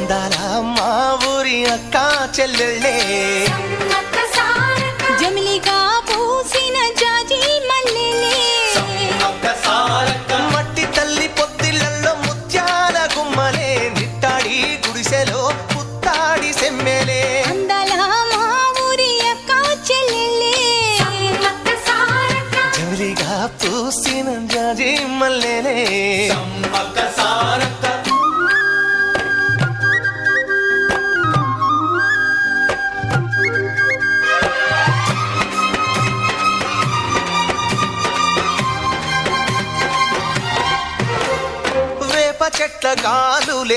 అందాల మా ఊరి అక్క చెల్లెళ్ళే జమిలిగా పూసిన జాజి మల్లెలే మట్టి తల్లి పొత్తిళ్లలో ముత్యాల గుమ్మలే నిట్టాడి గుడిసెలో పుత్తాడి సెమ్మెలే అందాల మా ఊరి అక్క చెల్లెలే జమిలిగా పూసిన జాజి మల్లెలే చెట్ల గాలులే